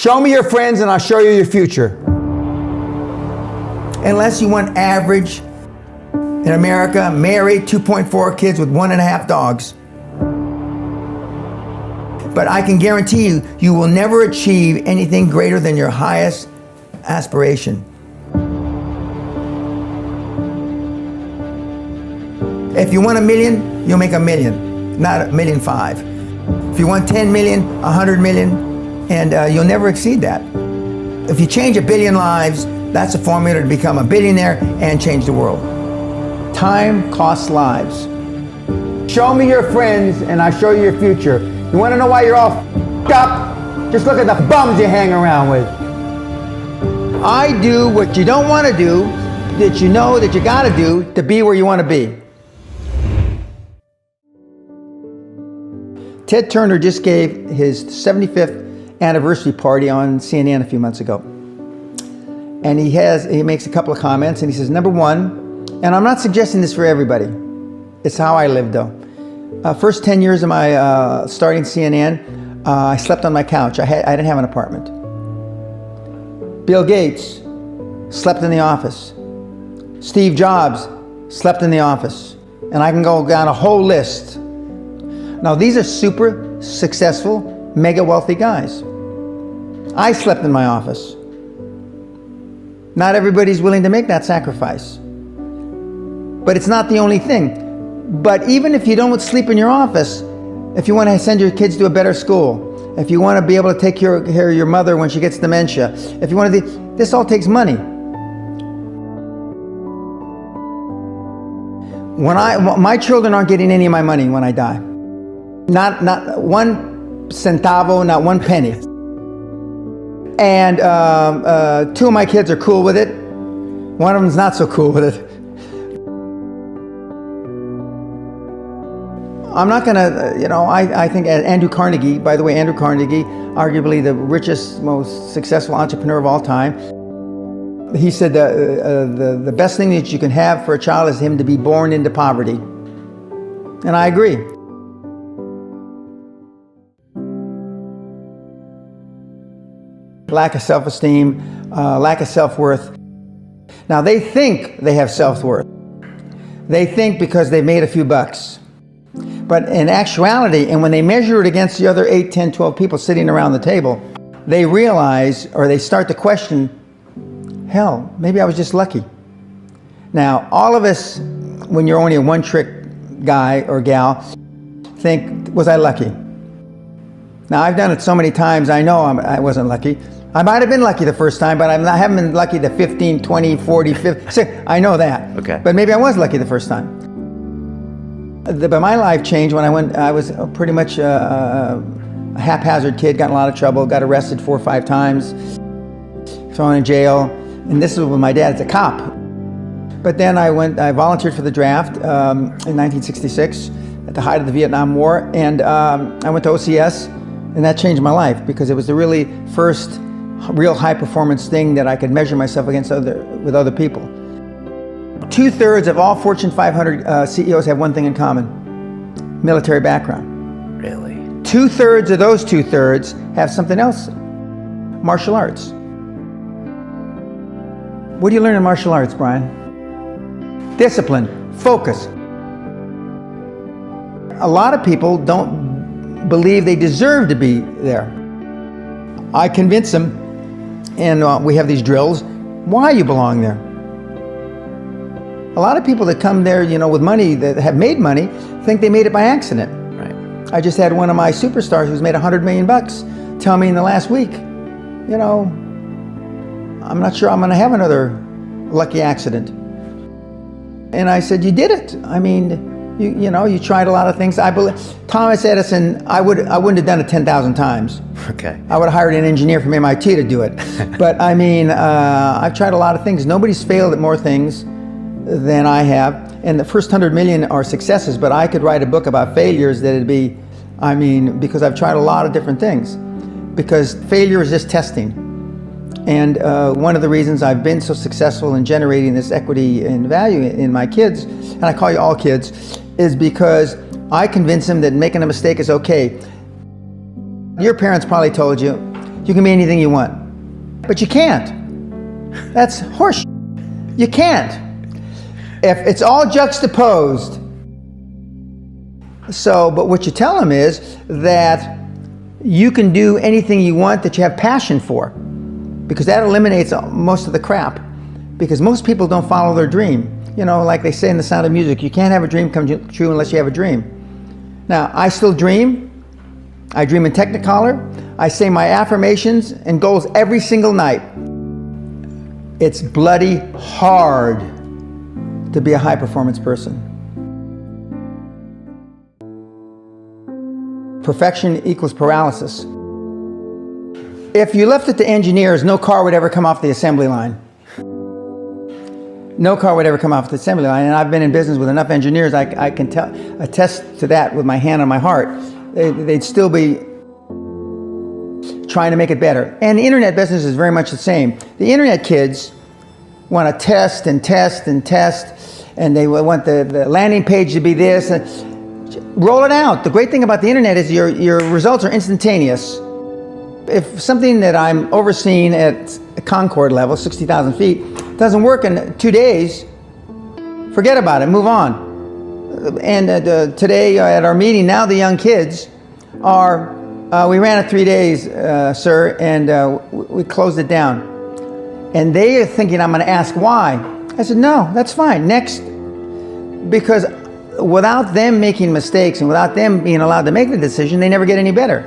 Show me your friends and I'll show you your future. Unless you want average in America, married, 2.4 kids with 1.5 dogs. But I can guarantee you, you will never achieve anything greater than your highest aspiration. If you want $1 million, you'll make $1 million, not $1.5 million. If you want 10 million, 100 million, and you'll never exceed that. If you change 1 billion lives, that's a formula to become a billionaire and change the world. Time costs lives. Show me your friends and I'll show you your future. You want to know why you're all f***ed up? Just look at the bums you hang around with. I do what you don't want to do, that you know that you got to do to be where you want to be. Ted Turner just gave his 75th anniversary party on CNN a few months ago. And he makes a couple of comments and he says, number one, and I'm not suggesting this for everybody, it's how I lived though. First 10 years of my starting CNN, I slept on my couch. I didn't have an apartment. Bill Gates slept in the office. Steve Jobs slept in the office. And I can go down a whole list. Now these are super successful, mega wealthy guys. I slept in my office. Not everybody's willing to make that sacrifice. But it's not the only thing. But even if you don't sleep in your office, if you want to send your kids to a better school, if you want to be able to take care of your mother when she gets dementia, if you want to do, this all takes money. My children aren't getting any of my money when I die. Not one centavo, not one penny. And 2 of my kids are cool with it. One of them's not so cool with it. I'm not gonna, I think Andrew Carnegie, by the way, Andrew Carnegie, arguably the richest, most successful entrepreneur of all time, he said the best thing that you can have for a child is him to be born into poverty. And I agree. Lack of self-esteem, lack of self-worth. Now they think they have self-worth. They think because they've made a few bucks. But in actuality, and when they measure it against the other 8, 10, 12 people sitting around the table, they realize, or they start to question, hell, maybe I was just lucky. Now, all of us, when you're only a one-trick guy or gal, think, was I lucky? Now, I've done it so many times, I know I wasn't lucky. I might have been lucky the first time, but I haven't been lucky the 15, 20, 40, 50. I know that. Okay. But maybe I was lucky the first time. But my life changed when I was pretty much a haphazard kid, got in a lot of trouble, got arrested 4 or 5 times, thrown in jail. And this was with my dad, as a cop. But then I volunteered for the draft in 1966 at the height of the Vietnam War. And I went to OCS, and that changed my life because it was the really first real high performance thing that I could measure myself against with other people. 2/3 of all Fortune 500 CEOs have one thing in common: military background. Really? 2/3 of those 2/3 have something else: martial arts. What do you learn in martial arts, Brian? Discipline, focus. A lot of people don't believe they deserve to be there. I convince them, and we have these drills, why you belong there. A lot of people that come there, with money, that have made money, think they made it by accident. Right. I just had one of my superstars who's made $100 million tell me in the last week, I'm not sure I'm going to have another lucky accident. And I said, you did it. I mean, you tried a lot of things. I believe Thomas Edison, I wouldn't have done it 10,000 times. Okay. I would have hired an engineer from MIT to do it. But I mean, I've tried a lot of things. Nobody's failed at more things than I have. And the first 100 million are successes, but I could write a book about failures that'd be, because I've tried a lot of different things. Because failure is just testing. And one of the reasons I've been so successful in generating this equity and value in my kids, and I call you all kids, is because I convince them that making a mistake is okay. Your parents probably told you, you can be anything you want. But you can't. That's horse. You can't. If it's all juxtaposed. So, but what you tell them is that you can do anything you want that you have passion for, because that eliminates most of the crap. Because most people don't follow their dream. You know, like they say in The Sound of Music, you can't have a dream come true unless you have a dream. Now, I still dream. I dream in Technicolor. I say my affirmations and goals every single night. It's bloody hard to be a high-performance person. Perfection equals paralysis. If you left it to engineers, no car would ever come off the assembly line. No car would ever come off the assembly line, and I've been in business with enough engineers, I can attest to that with my hand on my heart. They'd still be trying to make it better. And the internet business is very much the same. The internet kids want to test and test and test, and they want the landing page to be this. Roll it out. The great thing about the internet is your results are instantaneous. If something that I'm overseeing at Concord level, 60,000 feet, doesn't work in 2 days, forget about it, move on. And today at our meeting, now the young kids are, we ran it 3 days, sir, and we closed it down. And they are thinking I'm going to ask why. I said, no, that's fine, next. Because without them making mistakes and without them being allowed to make the decision, they never get any better.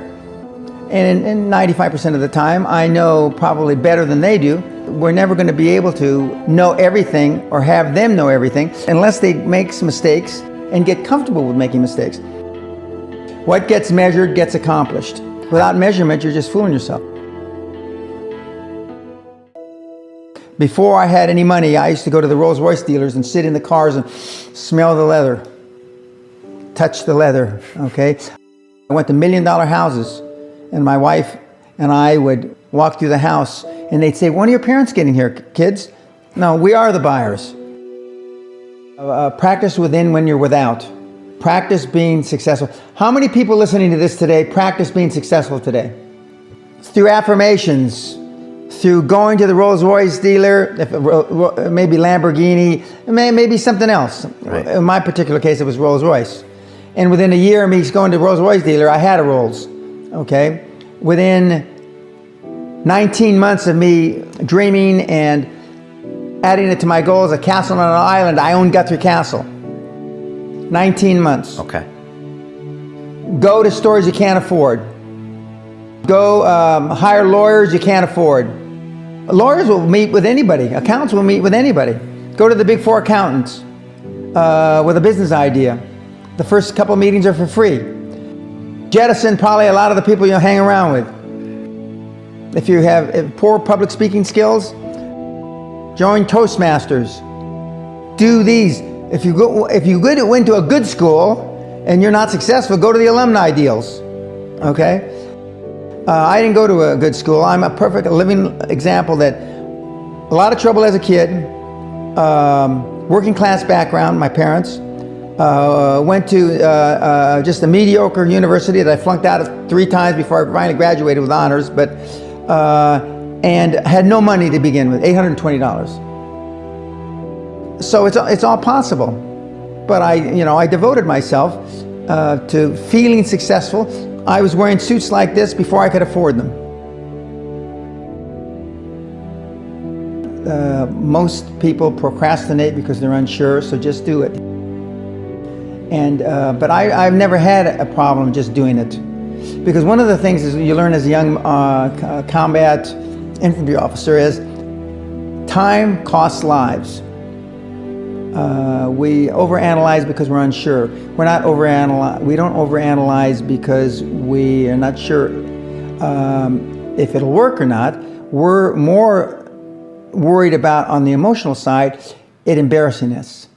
And in 95% of the time, I know probably better than they do. We're never going to be able to know everything or have them know everything unless they make some mistakes and get comfortable with making mistakes. What gets measured gets accomplished. Without measurement, you're just fooling yourself. Before I had any money, I used to go to the Rolls-Royce dealers and sit in the cars and smell the leather, touch the leather, okay? I went to $1 million houses, and my wife and I would walk through the house, and they'd say, when are your parents getting here, kids? No, we are the buyers. Practice within when you're without. Practice being successful. How many people listening to this today practice being successful today? Through affirmations, through going to the Rolls-Royce dealer, maybe Lamborghini, maybe something else. Right. In my particular case, it was Rolls-Royce. And within a year of me going to the Rolls-Royce dealer, I had a Rolls, okay? Within 19 months of me dreaming and adding it to my goals, a castle on an island, I own Guthrie Castle. 19 months. Okay. Go to stores you can't afford. Go hire lawyers you can't afford. Lawyers will meet with anybody. Accountants will meet with anybody. Go to the big four accountants with a business idea. The first couple meetings are for free. Jettison probably a lot of the people you'll hang around with. If you have poor public speaking skills, join Toastmasters. Do these. If you went to a good school and you're not successful, go to the alumni deals. Okay? I didn't go to a good school. I'm a perfect living example that a lot of trouble as a kid, working class background, my parents, went to just a mediocre university that I flunked out of 3 times before I finally graduated with honors, but and had no money to begin with, $820. So it's all possible, but I devoted myself to feeling successful. I was wearing suits like this before I could afford them. Most people procrastinate because they're unsure, so just do it. And but I've never had a problem just doing it, because one of the things is you learn as a young combat infantry officer is time costs lives. We overanalyze because we're unsure. We don't overanalyze because we are not sure if it'll work or not. We're more worried about, on the emotional side, it embarrassing us.